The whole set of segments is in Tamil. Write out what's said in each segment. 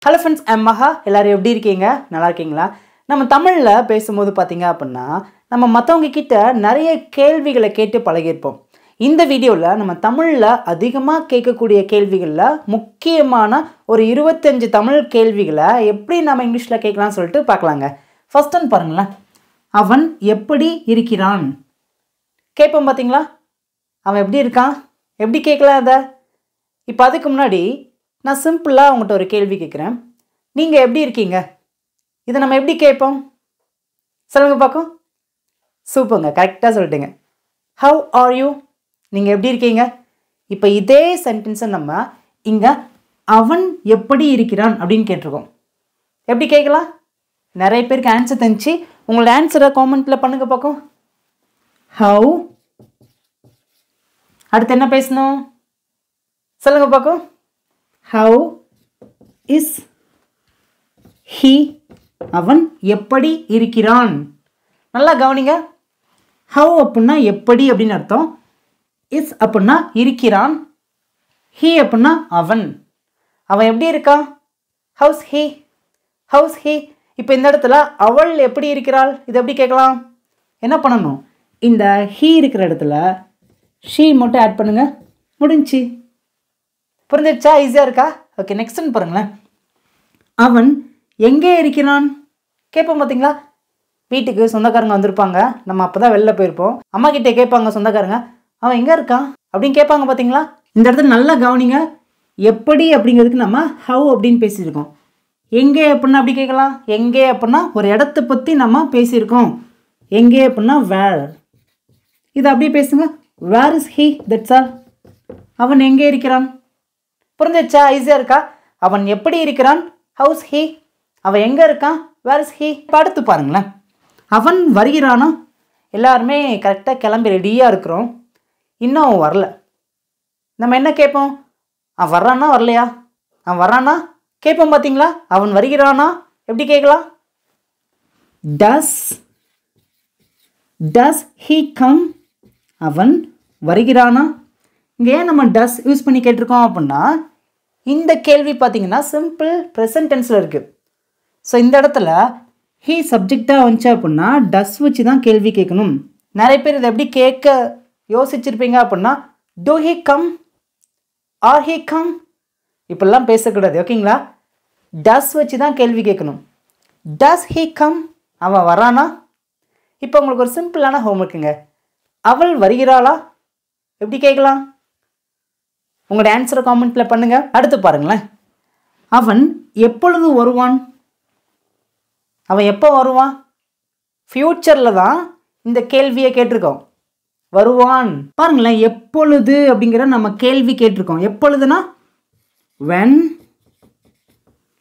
Hello friends, I'm Maha. எல்லாரும் எப்படி இருக்கீங்க? நல்லா இருக்கீங்களா? நம்ம தமிழ்ல பேசும்போது பாத்தீங்க அப்படினா நம்ம மத்தவங்க கிட்ட நிறைய கேள்விகளை கேட்டு பழகியிருப்போம். இந்த வீடியோல நம்ம தமிழ்ல அதிகமா கேட்கக்கூடிய கேள்விகள்ல முக்கியமான ஒரு 25 தமிழ் கேள்விகளை எப்படி நாம இங்கிலீஷ்ல கேட்கலாம் சொல்லிட்டு பார்க்கலாங்க. ஃபர்ஸ்ட் ஒன் பாருங்க. அவன் எப்படி இருக்கிறான்? கேட்போம் பாத்தீங்களா? அவன் எப்படி இருக்கான்? எப்படி கேட்கலாம் அத? இப்போ அதுக்கு முன்னாடி நான் சிம்பிளா உங்கள்கிட்ட ஒரு கேள்வி கேட்குறேன். நீங்கள் எப்படி இருக்கீங்க? இதை நம்ம எப்படி கேட்போம்? சொல்லுங்க பார்க்கும். சூப்பருங்க, கரெக்டாக சொல்லிட்டீங்க. How are you? நீங்கள் எப்படி இருக்கீங்க? இப்போ இதே சென்டென்ஸை நம்ம இங்கே அவன் எப்படி இருக்கிறான் அப்படின்னு கேட்டிருக்கோம். எப்படி கேட்கலாம்? நிறைய பேருக்கு ஆன்சர் தெரிஞ்சு உங்களோட ஆன்சரை காமெண்ட்டில் பண்ணுங்க பார்க்கும். ஹவ், அடுத்து என்ன பேசணும்? சொல்லுங்க பார்க்கும். How is he? அவன் எப்படி இருக்கிறான்? நல்லா கவனிங்க. How அப்படின்னா எப்படி அப்படின்னு அர்த்தம். is அப்படின்னா இருக்கிறான். he அப்படின்னா அவன். அவன் எப்படி இருக்கான்? How's he? How's he? இப்போ இந்த இடத்துல அவள் எப்படி இருக்கிறாள்? இது எப்படி கேட்கலாம்? என்ன பண்ணணும்? இந்த he இருக்கிற இடத்துல she மட்டும் ஆட் பண்ணுங்க. முடிஞ்சு. புரிஞ்சிடுச்சா? ஈஸியாக இருக்கா? ஓகே, நெக்ஸ்ட் ஒன்று பாருங்களேன். அவன் எங்கே இருக்கிறான்? கேட்போம் பார்த்தீங்களா? வீட்டுக்கு சொந்தக்காரங்க வந்திருப்பாங்க, நம்ம அப்போ தான் வெளில போயிருப்போம். அம்மா கிட்டே கேட்பாங்க சொந்தக்காரங்க, அவன் எங்கே இருக்கான் அப்படின்னு கேட்பாங்க பார்த்தீங்களா? இந்த இடத்துல நல்லா கவனிங்க. எப்படி அப்படிங்கிறதுக்கு நம்ம ஹவ் அப்படின்னு பேசியிருக்கோம். எங்கே அப்படின்னா அப்படி கேட்கலாம். எங்கே அப்படின்னா ஒரு இடத்த பற்றி நம்ம பேசியிருக்கோம். எங்கே அப்படின்னா வேர். இதை அப்படியே பேசுங்க. Where is he? That's all. அவன் எங்கே இருக்கிறான்? புரிஞ்சிச்சா? ஈஸியாக இருக்கா? அவன் எப்படி இருக்கிறான்? How's he. அவன் எங்கே இருக்கான்? Where is he. இப்போ அடுத்து பாருங்களேன். அவன் வருகிறானா? எல்லாருமே கரெக்டாக கிளம்பி ரெடியாக இருக்கிறோம். இன்னும் அவன் வரல. நம்ம என்ன கேட்போம்? அவன் வர்றானா வரலையா? அவன் வர்றானா கேட்போம் பார்த்தீங்களா? அவன் வருகிறானா எப்படி கேட்கலாம்? டஸ் ஹீ கம்? அவன் வருகிறானா? இங்கே ஏன் நம்ம டஸ் யூஸ் பண்ணி கேட்டிருக்கோம் அப்படின்னா இந்த கேள்வி பார்த்தீங்கன்னா சிம்பிள் ப்ரெசன்ட் டென்ஸில் இருக்குது. ஸோ இந்த இடத்துல ஹீ சப்ஜெக்டாக வந்துச்சு அப்படின்னா டஸ் வச்சு தான் கேள்வி கேட்கணும். நிறைய பேர் இதை எப்படி கேட்க யோசிச்சிருப்பீங்க அப்படின்னா do he come, are he come, இப்படிலாம் பேசக்கூடாது. ஓகேங்களா? டஸ் வச்சு தான் கேள்வி கேட்கணும். Does he come? அவன் வரானா? இப்போ உங்களுக்கு ஒரு சிம்பிளான ஹோம்ஒர்க்குங்க. அவள் வருகிறாளா எப்படி கேட்கலாம்? உங்களோட ஆன்சரை காமெண்ட்டில் பண்ணுங்கள். அடுத்து பாருங்களேன். அவன் எப்பொழுது வருவான்? அவன் எப்போ வருவான்? ஃப்யூச்சரில் தான் இந்த கேள்வியை கேட்டிருக்கோம். வருவான் பாருங்களேன். எப்பொழுது அப்படிங்கிற நம்ம கேள்வி கேட்டிருக்கோம். எப்பொழுதுனா when.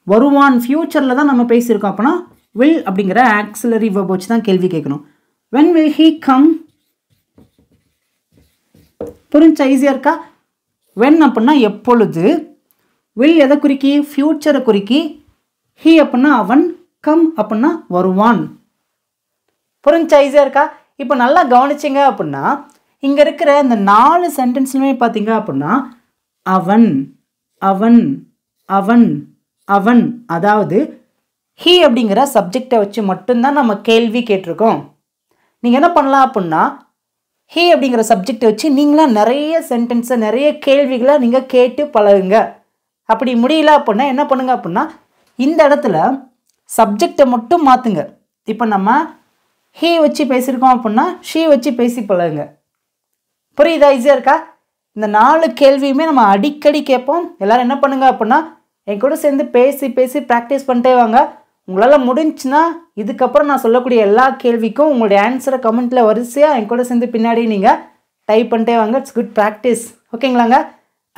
வருவான் ஃப்யூச்சரில் தான் நம்ம பேசியிருக்கோம். அப்படின்னா will அப்படிங்கிற ஆக்சிலரி வெர்ப் வச்சு தான் கேள்வி கேட்கணும். when will he come? புரிஞ்சா? ஈஸியாக இருக்கா? வென் அப்படின்னா எப்பொழுது, வில் எதை குறிக்கி? ஃப்யூச்சரை குறிக்கி. ஹீ அப்படின்னா அவன், கம் அப்படின்னா வருவான். புரிஞ்சா? ஈஸியாக இருக்கா? இப்போ நல்லா கவனிச்சிங்க அப்படின்னா இங்கே இருக்கிற இந்த 4 சென்டென்ஸ்லுமே பார்த்தீங்க அப்படின்னா அவன் அவன் அவன் அவன், அதாவது ஹீ அப்படிங்கிற சப்ஜெக்டை வச்சு மட்டும்தான் நம்ம கேள்வி கேட்டிருக்கோம். நீங்கள் என்ன பண்ணலாம் அப்படின்னா ஹீ அப்படிங்கிற சப்ஜெக்டை வச்சு நீங்களாம் நிறைய சென்டென்ஸை நிறைய கேள்விகளை நீங்கள் கேட்டு பழகுங்க. அப்படி முடியல அப்படின்னா என்ன பண்ணுங்க அப்படின்னா இந்த இடத்துல சப்ஜெக்டை மட்டும் மாற்றுங்க. இப்போ நம்ம ஹீ வச்சு பேசியிருக்கோம் அப்படின்னா ஷீ வச்சு பேசி பழகுங்க. புரியுதா? ஈஸியாக இருக்கா? இந்த 4 கேள்வியுமே நம்ம அடிக்கடி கேட்போம். எல்லோரும் என்ன பண்ணுங்க அப்படின்னா என் கூட சேர்ந்து பேசி பேசி ப்ராக்டிஸ் பண்ணிட்டே வாங்க. உங்களால் முடிஞ்சுன்னா இதுக்கப்புறம் நான் சொல்லக்கூடிய எல்லா கேள்விக்கும் உங்களுடைய ஆன்சரை கமெண்ட்டில் வரிசையாக என் கூட சேர்ந்து பின்னாடி நீங்கள் டைப் பண்ணிட்டே வாங்க. It's good practice. ஓகேங்களாங்க?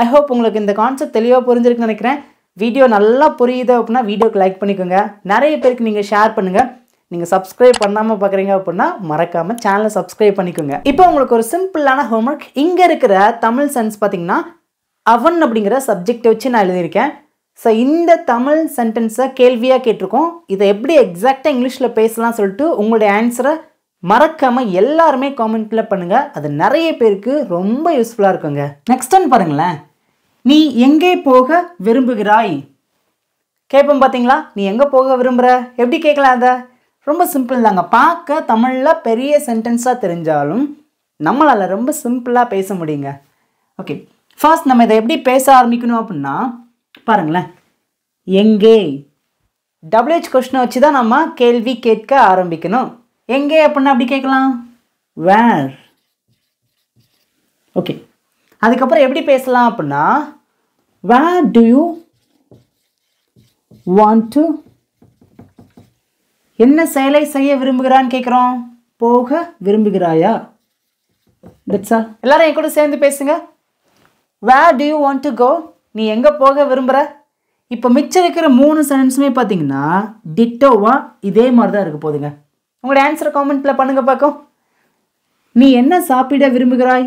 ஐ ஹோப் உங்களுக்கு இந்த கான்செப்ட் தெளிவாக புரிஞ்சிருக்குன்னு நினைக்கிறேன். வீடியோ நல்லா புரியுது அப்படின்னா வீடியோக்கு லைக் பண்ணிக்கோங்க. நிறைய பேருக்கு நீங்கள் ஷேர் பண்ணுங்கள். நீங்கள் சப்ஸ்கிரைப் பண்ணாமல் பார்க்குறீங்க அப்படின்னா மறக்காமல் சேனலை சப்ஸ்கிரைப் பண்ணிக்கோங்க. இப்போ உங்களுக்கு ஒரு சிம்பிளான ஹோம்ஒர்க். இங்கே இருக்கிற தமிழ் சென்ஸ் பார்த்தீங்கன்னா அவன் அப்படிங்கிற சப்ஜெக்டை வச்சு நான் எழுதியிருக்கேன். ஸோ இந்த தமிழ் சென்டென்ஸை கேள்வியாக கேட்டிருக்கோம். இதை எப்படி எக்ஸாக்டாக இங்கிலீஷில் பேசலாம் சொல்லிட்டு உங்களுடைய ஆன்சரை மறக்காமல் எல்லாருமே காமெண்ட்டில் பண்ணுங்கள். அது நிறைய பேருக்கு ரொம்ப யூஸ்ஃபுல்லாக இருக்குங்க. நெக்ஸ்ட் ஒன் பாருங்களேன். நீ எங்கே போக விரும்புகிறாய்? கேட்போம் பார்த்தீங்களா, நீ எங்கே போக விரும்புகிற, எப்படி கேட்கலாம் அதை? ரொம்ப சிம்பிள் தாங்க. பார்க்க தமிழில் பெரிய சென்டென்ஸாக தெரிஞ்சாலும் நம்மளால் ரொம்ப சிம்பிளாக பேச முடியுங்க. ஓகே, ஃபர்ஸ்ட் நம்ம இதை எப்படி பேச ஆரம்பிக்கணும் அப்படின்னா பாருங்களேன். எங்கே WH கொஸ்டினை வச்சு தான் நம்ம கேள்வி கேட்க ஆரம்பிக்கணும். எங்கே அப்படின்னா அப்படி கேட்கலாம், வேர். ஓகே, அதுக்கப்புறம் எப்படி பேசலாம் அப்படின்னா வேர் டு யூ வாண்ட் டு, என்ன செயலை செய்ய விரும்புகிறான்னு கேட்குறோம், போக விரும்புகிறாயா. That's all. எல்லாரும் என் கூட சேர்ந்து பேசுங்க. Where do you want to go, நீ எங்கே போக விரும்புகிற. இப்போ மிச்சம் இருக்கிற 3 சென்டென்ஸுமே பார்த்தீங்கன்னா டிட்டோவா இதே மாதிரி தான் இருக்க போகுதுங்க. உங்களோட ஆன்சரை காமெண்ட்டில் பண்ணுங்க பார்க்கும். நீ என்ன சாப்பிட விரும்புகிறாய்,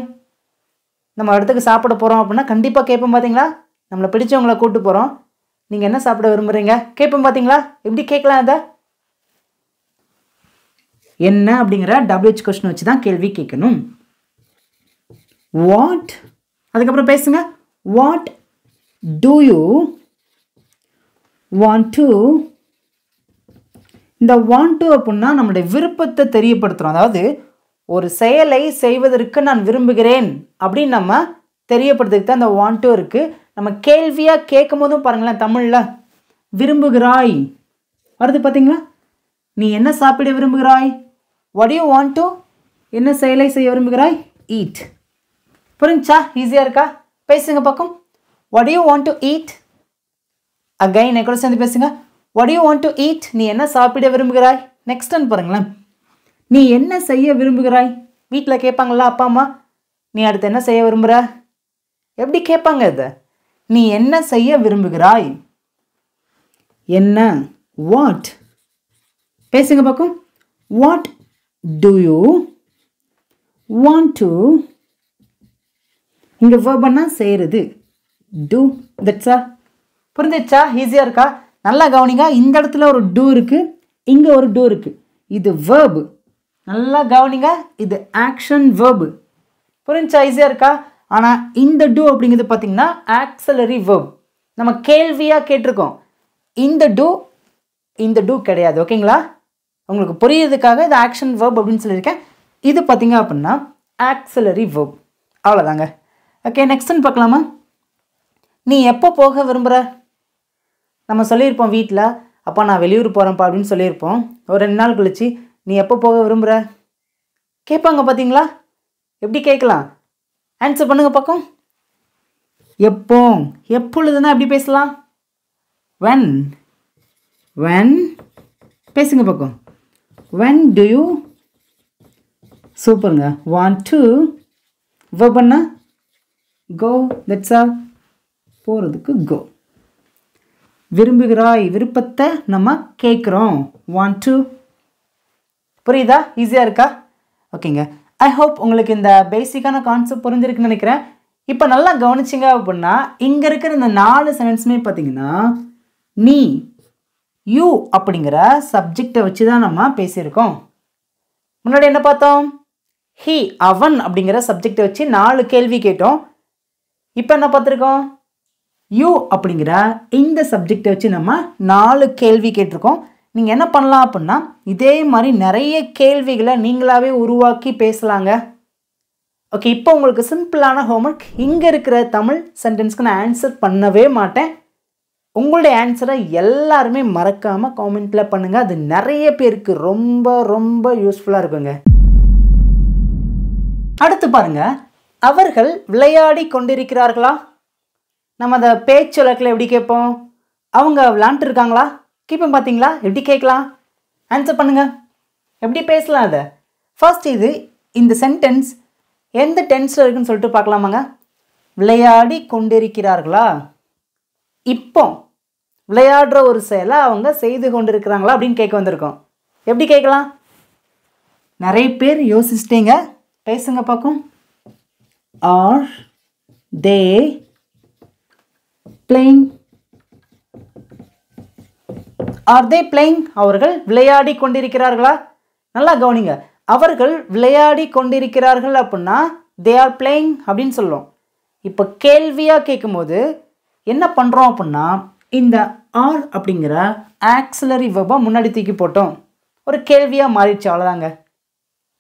நம்ம இடத்துக்கு சாப்பிட போகிறோம் அப்படின்னா கண்டிப்பாக கேட்போம் பார்த்தீங்களா. நம்மளை பிடிச்சவங்களை கூப்பிட்டு போகிறோம், நீங்கள் என்ன சாப்பிட விரும்புகிறீங்க கேட்போம் பார்த்தீங்களா. எப்படி கேட்கலாம் அதை, என்ன அப்படிங்கிற WH கொஸ்டின் வச்சு தான் கேள்வி கேட்கணும். வாட், அதுக்கப்புறம் பேசுங்க. What to you want to, இந்த வாண்ட் டு அப்படின்னா நம்மளுடைய விருப்பத்தை தெரியப்படுத்துகிறோம். அதாவது ஒரு செயலை செய்வதற்கு நான் விரும்புகிறேன் அப்படின்னு நம்ம தெரியப்படுத்துறதுக்கு தான் இந்த வாண்ட் டு இருக்குது. நம்ம கேள்வியாக கேட்கும் போதும் பாருங்களேன், தமிழில் விரும்புகிறாய் வருது பார்த்தீங்களா. நீ என்ன சாப்பிட விரும்புகிறாய், வாட் யூ வாண்ட் டு, என்ன செயலை செய்ய விரும்புகிறாய், ஈட். புரிஞ்சா, ஈஸியாக இருக்கா? பேசுங்க பக்கம். What you want to eat, again என் கூட சேர்ந்து பேசுங்க. What you want to eat, நீ என்ன சாப்பிட விரும்புகிறாய். நெக்ஸ்ட் ஒன் பாருங்களேன், நீ என்ன செய்ய விரும்புகிறாய். வீட்டில் கேட்பாங்களா அப்பா அம்மா, நீ அடுத்து என்ன செய்ய விரும்புகிற, எப்படி கேட்பாங்க இதை, நீ என்ன செய்ய விரும்புகிறாய். என்ன, வாட். பேசுங்க பக்கம். What to you want to, இங்கே வேர்பன்னா செய்கிறது, டூ. That's all. புரிஞ்சிச்சா, ஈஸியாக இருக்கா? நல்லா கவனிங்க. இந்த இடத்துல ஒரு டூ இருக்குது, இங்கே ஒரு டூ இருக்குது. இது வேர்பு, நல்லா கவனிங்க. இது ஆக்ஷன் வேர்பு. புரிஞ்சா, ஈஸியாக இருக்கா? ஆனால் இந்த டூ அப்படிங்கிறது பார்த்தீங்கன்னா ஆக்ஸலரி வேர்ப். நம்ம கேள்வியாக கேட்டிருக்கோம். இந்த டூ கிடையாது. ஓகேங்களா, உங்களுக்கு புரியுறதுக்காக இது ஆக்ஷன் வேர்ப் அப்படின்னு சொல்லியிருக்கேன். இது பார்த்தீங்க அப்படின்னா ஆக்ஸலரி வேர்ப். அவ்வளோதாங்க. ஓகே, நெக்ஸ்ட்னு பார்க்கலாமா. நீ எப்போ போக விரும்புகிற. நம்ம சொல்லியிருப்போம் வீட்டில், அப்பா நான் வெளியூர் போகிறேன்ப்பா அப்படின்னு சொல்லியிருப்போம். ஒரு 2 நாள் கழிச்சு நீ எப்போ போக விரும்புகிற கேட்பாங்க பார்த்தீங்களா. எப்படி கேட்கலாம், ஆன்சர் பண்ணுங்க பக்கம். எப்போ, எப்பொழுதுனா எப்படி பேசலாம், when. when, பேசுங்க பக்கம். when do you, சூப்பருங்க. want to, verb பண்ணா go. that's all. போகிறதுக்கு go. விரும்புகிறாய், விருப்பத்தை நம்ம கேட்குறோம், want to. புரியுதா, ஈஸியாக இருக்கா? ஓகேங்க, ஐ ஹோப் உங்களுக்கு இந்த பேசிக்கான கான்செப்ட் புரிஞ்சிருக்குன்னு நினைக்கிறேன். இப்போ நல்லா கவனிச்சிங்க அப்படின்னா இங்கே இருக்கிற இந்த 4 சென்டென்ஸுமே பார்த்தீங்கன்னா நீ, யூ அப்படிங்கிற சப்ஜெக்டை வச்சு தான் நம்ம பேசியிருக்கோம். முன்னாடி என்ன பார்த்தோம், ஹி, அவன் அப்படிங்கிற சப்ஜெக்டை வச்சு 4 கேள்வி கேட்டோம். இப்போ என்ன பார்த்துருக்கோம், யூ அப்படிங்கிற இந்த சப்ஜெக்டை வச்சு நம்ம 4 கேள்வி கேட்டிருக்கோம். நீங்கள் என்ன பண்ணலாம் அப்படின்னா இதே மாதிரி நிறைய கேள்விகளை நீங்களாகவே உருவாக்கி பேசலாங்க. ஓகே, இப்போ உங்களுக்கு சிம்பிளான ஹோம்ஒர்க். இங்கே இருக்கிற தமிழ் சென்டென்ஸ்க்கு நான் ஆன்சர் பண்ணவே மாட்டேன். உங்களுடைய ஆன்சரை எல்லாருமே மறக்காமல் காமெண்ட்டில் பண்ணுங்கள். அது நிறைய பேருக்கு ரொம்ப ரொம்ப யூஸ்ஃபுல்லாக இருக்குங்க. அடுத்து பாருங்கள், அவர்கள் விளையாடி கொண்டிருக்கிறார்களா. நம்ம அந்த பேச்சு வழக்கில் எப்படி கேட்போம், அவங்க விளாண்டுட்டு இருக்காங்களா கேட்போம் பார்த்தீங்களா. எப்படி கேட்கலாம், ஆன்சர் பண்ணுங்கள். எப்படி பேசலாம் அதை. ஃபர்ஸ்ட் இது இந்த சென்டென்ஸ் எந்த டென்ஸில் இருக்குன்னு சொல்லிட்டு பார்க்கலாமாங்க. விளையாடி கொண்டிருக்கிறார்களா, இப்போ விளையாடுற ஒரு செயலை அவங்க செய்து கொண்டிருக்கிறாங்களா அப்படின்னு கேட்க வந்திருக்கோம். எப்படி கேட்கலாம், நிறைய பேர் யோசிச்சிட்டீங்க, பேசுங்க பார்க்கும். Are they playing, are they playing, அவர்கள் விளையாடி கொண்டிருக்கிறார்களா. நல்லா கவனிங்க, அவர்கள் விளையாடி கொண்டிருக்கிறார்கள் அப்படின்னா they are playing அப்படின்னு சொல்லுவோம். இப்போ கேள்வியாக கேட்கும்போது என்ன பண்ணுறோம் அப்படின்னா இந்த ஆர் அப்படிங்கிற ஆக்சிலரி வெர்பை முன்னாடி தூக்கி போட்டோம். ஒரு கேள்வியாக மாறிடுச்சு, அவ்வளோதாங்க.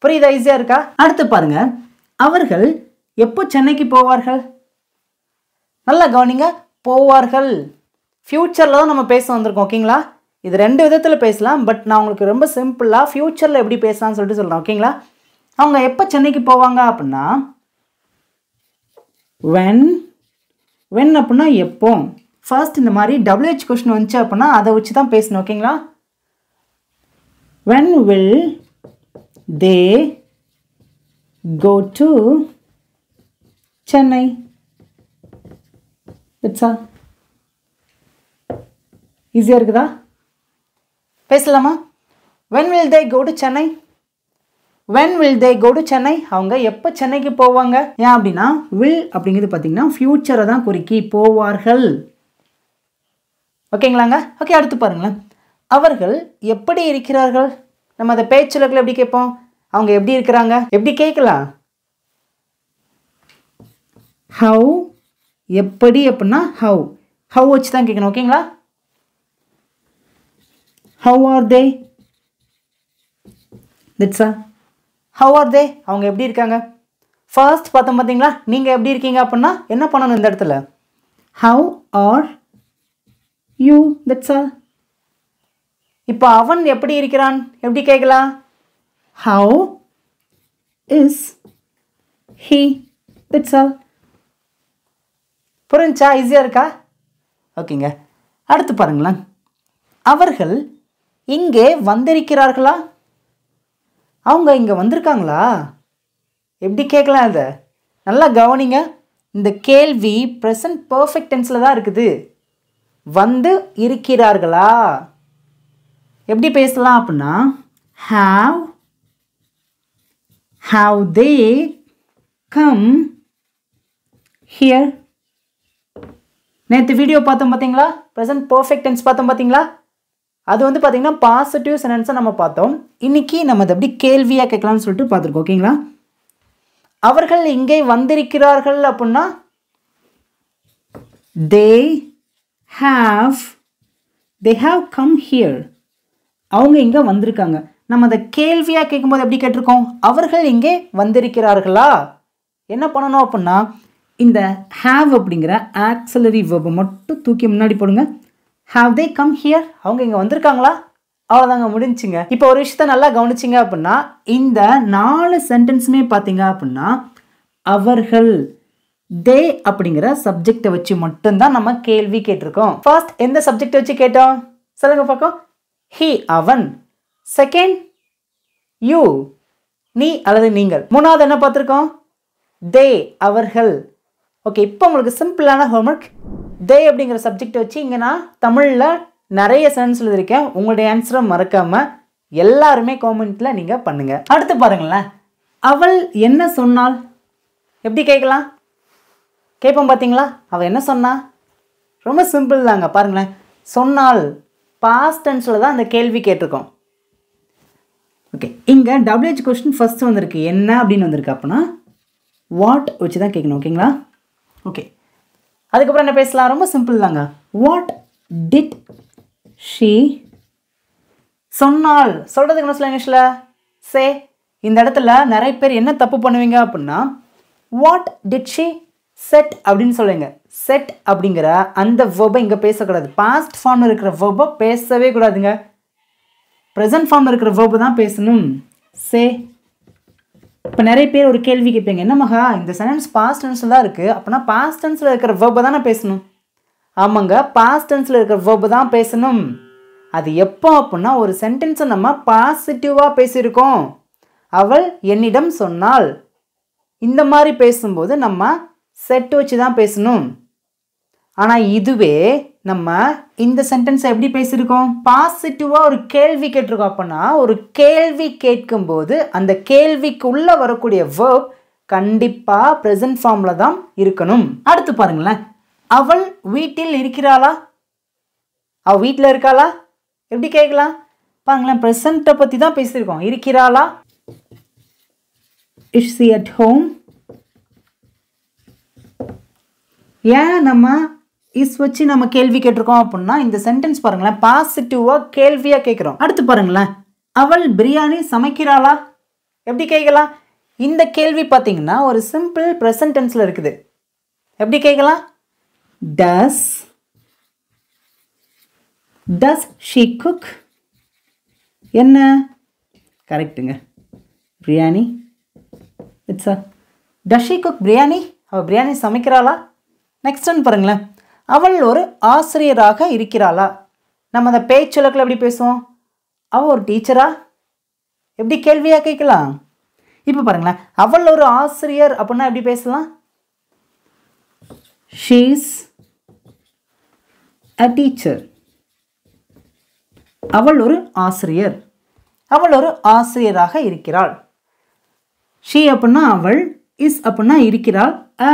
புரியுதா? ஈஸியாக இருக்கா? அடுத்து பாருங்க, அவர்கள் எப்போ சென்னைக்கு போவார்கள்? நல்லா கவனிங்க, போவார்கள். ஃப்யூச்சரில் தான் நம்ம பேச வந்திருக்கோம், ஓகேங்களா? இது 2 விதத்தில் பேசலாம், பட் நான் உங்களுக்கு ரொம்ப சிம்பிளாக ஃப்யூச்சரில் எப்படி பேசலாம்னு சொல்லிட்டு சொல்கிறேன், ஓகேங்களா? அவங்க எப்போ சென்னைக்கு போவாங்க அப்படின்னா when அப்படின்னா எப்போ. ஃபர்ஸ்ட் இந்த மாதிரி WH கொஸ்டின் வந்துச்சு அப்படின்னா அதை வச்சு தான் பேசணும், ஓகேங்களா? when will they go to Chennai? that's all. ஈஸியாக இருக்குதா? பேசலாமா? when will they go to Chennai? when will they go to Chennai? அவங்க எப்போ சென்னைக்கு போவாங்க? ஏன் அப்படின்னா will அப்படிங்கிறது பார்த்தீங்கன்னா ஃப்யூச்சரை தான் குறிக்கி, போவார்கள். ஓகேங்களாங்க? ஓகே, அடுத்து பாருங்களேன். அவர்கள் எப்படி இருக்கிறார்கள்? நம்ம அதை பேச்சுலக்கில் எப்படி கேட்போம்? அவங்க எப்படி இருக்கிறாங்க எப்படி கேட்கலாம்? ஹவு, எப்படி அப்படின்னா ஹவு வச்சு தான் கேட்கணும், ஓகேங்களா? How are they? That's all. How are they, அவங்க எப்படி இருக்காங்க. ஃபர்ஸ்ட் பார்த்தோம் பார்த்தீங்களா, நீங்கள் எப்படி இருக்கீங்க அப்படின்னா என்ன பண்ணணும் இந்த இடத்துல? How are you, that's all. இப்போ அவன் எப்படி இருக்கிறான் எப்படி கேட்கலாம்? How is he, that's all. புரிஞ்சா? ஈஸியாக இருக்கா? ஓகேங்க. அடுத்து பாருங்களேன், அவர்கள் இங்கே வந்திருக்கிறார்களா? அவங்க இங்கே வந்திருக்காங்களா எப்படி கேட்கலாம்? அதை நல்லா கவனிங்க. இந்த கேள்வி ப்ரெசன்ட் பர்ஃபெக்ட் டென்ஸில் தான் இருக்குது. வந்து இருக்கிறார்களா எப்படி பேசலாம் அப்படின்னா have they come here? நேற்று வீடியோ பார்த்தோம் பார்த்தீங்களா? ப்ரெசன்ட் பர்ஃபெக்ட் டென்ஸ் பார்த்தோம் பார்த்தீங்களா? அது வந்து பார்த்தீங்கன்னா பாசிட்டிவ் சென்டென்ஸை நம்ம பார்த்தோம். இன்னைக்கு நம்ம அதை எப்படி கேள்வியாக கேட்கலாம்னு சொல்லிட்டு பார்த்துருக்கோம், ஓகேங்களா? அவர்கள் இங்கே வந்திருக்கிறார்கள் அப்படின்னா they have come here. அவங்க இங்கே வந்திருக்காங்க. நம்ம அதை கேள்வியாக கேட்கும்போது எப்படி கேட்டிருக்கோம்? அவர்கள் இங்கே வந்திருக்கிறார்களா? என்ன பண்ணணும் அப்படின்னா இந்த have அப்படிங்கிற ஆக்சிலரி வெர்பை மட்டும் தூக்கி முன்னாடி போடுங்க. have they come here? அவங்க இங்கே வந்திருக்காங்களா? அவ்வளோதாங்க, முடிஞ்சுங்க. இப்போ ஒரு விஷயத்த நல்லா கவனிச்சிங்க அப்படின்னா இந்த 4 சென்டென்ஸுமே பார்த்தீங்க அப்படின்னா அவர்கள் தே அப்படிங்கிற சப்ஜெக்டை வச்சு மட்டும்தான் நம்ம கேள்வி கேட்டிருக்கோம். ஃபர்ஸ்ட் எந்த சப்ஜெக்டை வச்சு கேட்டோம் சொல்லுங்க பார்க்கும்? ஹி, அவன். செகண்ட் யூ, நீ அல்லது நீங்கள். மூணாவது என்ன பார்த்துருக்கோம்? தே, அவர்கள். ஓகே, இப்போ உங்களுக்கு சிம்பிளான ஹோம்ஒர்க். தே அப்படிங்கிற சப்ஜெக்டை வச்சு இங்கே நான் தமிழில் நிறைய சென்டென்ஸ் எழுதியிருக்கேன். உங்களுடைய ஆன்சரை மறக்காமல் எல்லாருமே காமெண்ட்டில் நீங்கள் பண்ணுங்கள். அடுத்து பாருங்களேன், அவள் என்ன சொன்னாள் எப்படி கேட்கலாம்? கேட்போம் பார்த்தீங்களா? அவள் என்ன சொன்னா? ரொம்ப சிம்பிள் தாங்க. பாருங்களேன், சொன்னால் பாஸ்ட் டென்ஸில் தான் அந்த கேள்வி கேட்டிருக்கோம். ஓகே, இங்கே WH கொஸ்டின் ஃபர்ஸ்ட் வந்திருக்கு. என்ன அப்படின்னு வந்திருக்கு அப்படின்னா வாட் வச்சு தான் கேட்கணும், ஓகேங்களா? ஓகே, அதுக்கப்புறம் என்ன பேசலாம்? ரொம்ப சிம்பிள் தாங்க. வாட் டிட் ஷீ, சொன்னால். சொல்கிறதுக்கு என்ன சொல்ல இங்கிலீஷில்? சே. இந்த இடத்துல நிறைய பேர் என்ன தப்பு பண்ணுவீங்க அப்படின்னா வாட் டிட் ஷீ செட் அப்படின்னு சொல்லுங்க. செட் அப்படிங்கிற அந்த வெர்பை இங்கே பேசக்கூடாது. பாஸ்ட் ஃபார்மில் இருக்கிற வெர்பை பேசவே கூடாதுங்க. ப்ரெசன்ட் ஃபார்மில் இருக்கிற வெர்பை தான் பேசணும். சே. இப்போ நிறைய பேர் ஒரு கேள்வி கேட்பீங்க, என்ன மகா இந்த சென்டென்ஸ் பாஸ்ட் டென்ஸில் தான் இருக்குது, அப்படின்னா பாஸ்ட் டென்ஸில் இருக்கிற வெர்பை தானே பேசணும்? ஆமாங்க, பாஸ்ட் டென்ஸில் இருக்கிற வெர்பை தான் பேசணும். அது எப்போ அப்படின்னா ஒரு சென்டென்ஸை நம்ம பாசிட்டிவாக பேசியிருக்கோம். அவள் என்னிடம் சொன்னாள், இந்த மாதிரி பேசும்போது நம்ம செட் வச்சு தான் பேசணும். ஆனால் இதுவே நம்ம இந்த சென்டென்ஸை எப்படி பேசியிருக்கோம்? பாசிட்டிவாக ஒரு கேள்வி கேட்டிருக்கோம். அப்படின்னா ஒரு கேள்வி கேட்கும்போது அந்த கேள்விக்கு உள்ளே வரக்கூடிய வேர்ப் கண்டிப்பாக ப்ரெசன்ட் ஃபார்மில் தான் இருக்கணும். அடுத்து பாருங்களேன், அவள் வீட்டில் இருக்கிறாளா? அவள் வீட்டில் இருக்காளா எப்படி கேட்கலாம்? பாருங்களேன், ப்ரெசண்ட்டை பற்றி தான் பேசியிருக்கோம். இருக்கிறாளா? Is she at home? ஏன் நம்ம இஸ் வச்சு நம்ம கேள்வி கேட்டிருக்கோம் அப்படின்னா இந்த சென்டென்ஸ் பாருங்களேன், பாசிட்டிவாக கேள்வியாக கேட்குறோம். அடுத்து பாருங்களேன், அவள் பிரியாணி சமைக்கிறாளா? எப்படி கேட்கலாம்? இந்த கேள்வி பார்த்தீங்கன்னா ஒரு சிம்பிள் ப்ரெசன்ட் டென்ஸில் இருக்குது. எப்படி கேட்கலாம்? Does she cook? என்ன கரெக்டுங்க, biryani. It's does she cook biryani? அவள் பிரியாணி சமைக்கிறாளா? நெக்ஸ்ட் ஒன் பாருங்களேன், அவள் ஒரு ஆசிரியராக இருக்கிறாளா? நம்ம அந்த பேச்சுலக்கில் எப்படி பேசுவோம்? அவள் ஒரு டீச்சரா? எப்படி கேள்வியாக கேட்கலாம்? இப்போ பாருங்களேன், அவள் ஒரு ஆசிரியர் அப்படின்னா எப்படி பேசலாம்? She is a teacher. அவள் ஒரு ஆசிரியர், அவள் ஒரு ஆசிரியராக இருக்கிறாள். ஷீ அப்படின்னா அவள், இஸ் அப்படின்னா இருக்கிறாள்,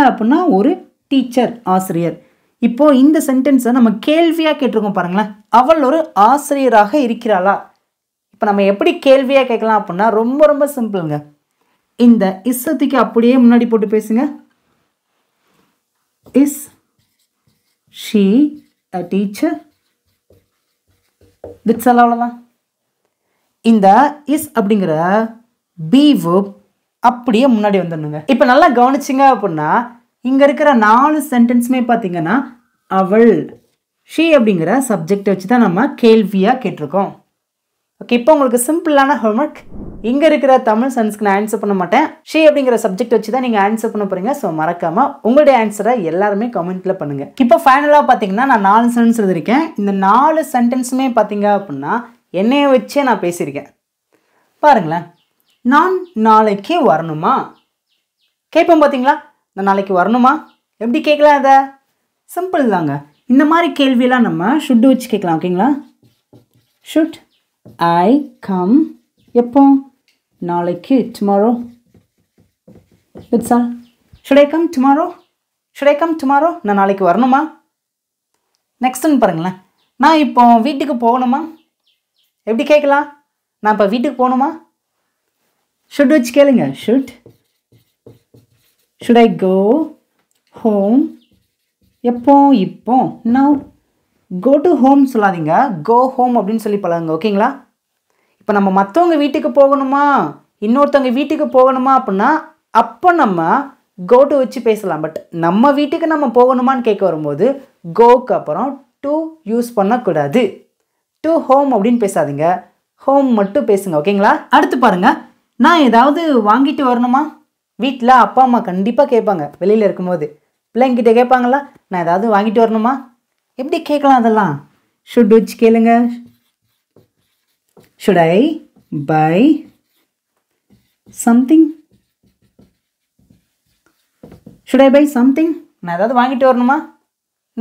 அப்படின்னா ஒரு டீச்சர் ஆசிரியர். இப்போ இந்த சென்டென்ஸை நம்ம கேள்வியாக கேட்டிருக்கோம் பாருங்களேன், அவள் ஒரு ஆசிரியராக இருக்கிறாளா? இப்போ நம்ம எப்படி கேள்வியாக கேட்கலாம் அப்படின்னா ரொம்ப ரொம்ப சிம்பிளுங்க. இந்த இஸ்ஸத்துக்கு அப்படியே முன்னாடி போட்டு பேசுங்க. Is she a teacher? That's அவ்வளோதான். இந்த இஸ் அப்படிங்கிற பி வெர்ப் அப்படியே முன்னாடி வந்துடணுங்க. இப்போ நல்லா கவனிச்சிங்க அப்படின்னா இங்கே இருக்கிற 4 சென்டென்ஸுமே பார்த்தீங்கன்னா அவள், ஷீ அப்படிங்கிற சப்ஜெக்டை வச்சு தான் நம்ம கேள்வியாக கேட்டிருக்கோம். ஓகே, இப்போ உங்களுக்கு சிம்பிளான ஹோம்ஒர்க். இங்கே இருக்கிற தமிழ் சென்ஸ்க்கு நான் ஆன்சர் பண்ண மாட்டேன். ஷீ அப்படிங்கிற சப்ஜெக்ட் வச்சு தான் நீங்கள் ஆன்சர் பண்ண போகிறீங்க. ஸோ மறக்காமல் உங்களுடைய ஆன்சரை எல்லாருமே கமெண்ட்டில் பண்ணுங்கள். இப்போ ஃபைனலாக பார்த்தீங்கன்னா நான் 4 சென்டென்ஸ் எழுதியிருக்கேன். இந்த 4 சென்டென்ஸுமே பார்த்தீங்க அப்படின்னா என்னைய வச்சே நான் பேசியிருக்கேன். பாருங்களேன், நான் நாளைக்கு வரணுமா? கேட்போம் பார்த்தீங்களா, நான் நாளைக்கு வரணுமா? எப்படி கேட்கலாம்? அதை சிம்பிள் தாங்க. இந்த மாதிரி கேள்வியெல்லாம் நம்ம ஷுட் வச்சு கேட்கலாம். ஓகேங்களா? Should I come? எப்போ? நாளைக்கு, tomorrow. It's all. Should I come tomorrow? Should I come tomorrow? நான் நாளைக்கு வரணுமா? நெக்ஸ்ட்டுன்னு பாருங்களேன், நான் இப்போ வீட்டுக்கு போகணுமா? எப்படி கேட்கலாம்? நான் இப்போ வீட்டுக்கு போகணுமா? ஷுட் வச்சு கேளுங்க. Should I go home? எப்போ? இப்போ. நவ். கோ டு ஹோம் சொல்லாதீங்க, கோ ஹோம் அப்படின்னு சொல்லி பழகுங்க. ஓகேங்களா? இப்போ நம்ம மற்றவங்க வீட்டுக்கு போகணுமா, இன்னொருத்தவங்க வீட்டுக்கு போகணுமா அப்படின்னா அப்போ நம்ம கோ டு வச்சு பேசலாம். பட் நம்ம வீட்டுக்கு நம்ம போகணுமான்னு கேட்க வரும்போது கோக்கு அப்புறம் டு யூஸ் பண்ணக்கூடாது. டு ஹோம் அப்படின்னு பேசாதீங்க, ஹோம் மட்டும் பேசுங்க. ஓகேங்களா? அடுத்து பாருங்கள், நான் ஏதாவது வாங்கிட்டு வரணுமா? வீட்டில் அப்பா அம்மா கண்டிப்பாக கேட்பாங்க. வெளியில் இருக்கும்போது பிள்ளைங்கிட்ட கேட்பாங்களா, நான் ஏதாவது வாங்கிட்டு வரணுமா? எப்படி கேட்கலாம்? அதெல்லாம் ஷுட் வச்சு கேளுங்க. Should I buy something? Should I buy something? நான் ஏதாவது வாங்கிட்டு வரணுமா?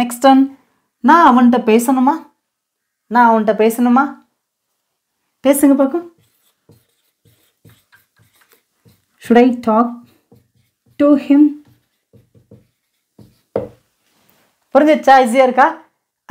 நெக்ஸ்ட் ஒன், நான் அவன்கிட்ட பேசணுமா? நான் அவன்கிட்ட பேசணுமா? பேசுங்க பார்க்கும். Should I talk to him? புரிஞ்சிச்சா? ஈஸியாக இருக்கா?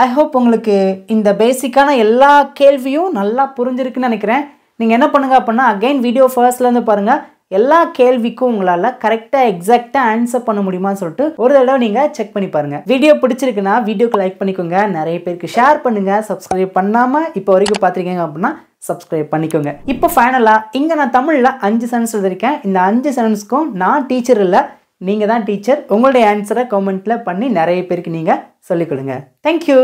ஐ ஹோப் உங்களுக்கு இந்த பேசிக்கான எல்லா கேள்வியும் நல்லா புரிஞ்சிருக்குன்னு நினைக்கிறேன். நீங்கள் என்ன பண்ணுங்கள் அப்படின்னா அகைன் வீடியோ ஃபர்ஸ்ட்லேருந்து பாருங்கள். எல்லா கேள்விக்கும் உங்களால் கரெக்டாக எக்ஸாக்டாக ஆன்சர் பண்ண முடியுமான்னு சொல்லிட்டு ஒரு தடவை நீங்கள் செக் பண்ணி பாருங்கள். வீடியோ பிடிச்சிருக்குன்னா வீடியோக்கு லைக் பண்ணிக்கோங்க, நிறைய பேருக்கு ஷேர் பண்ணுங்கள். சப்ஸ்கிரைப் பண்ணாமல் இப்போ வரைக்கும் பார்த்துருக்கீங்க அப்படின்னா சப்ஸ்கிரைப் பண்ணிக்கோங்க. இப்போ ஃபைனலாக இங்கே நான் தமிழில் 5 சென்டென்ஸ் எழுதியிருக்கேன். இந்த 5 சென்டென்ஸ்க்கும் நான் டீச்சர் இல்லை, நீங்கள் தான் டீச்சர். உங்களுடைய ஆன்சரை கமெண்ட்டில் பண்ணி நிறைய பேருக்கு நீங்கள் சொல்லிக் கொடுங்க. தேங்க்யூ.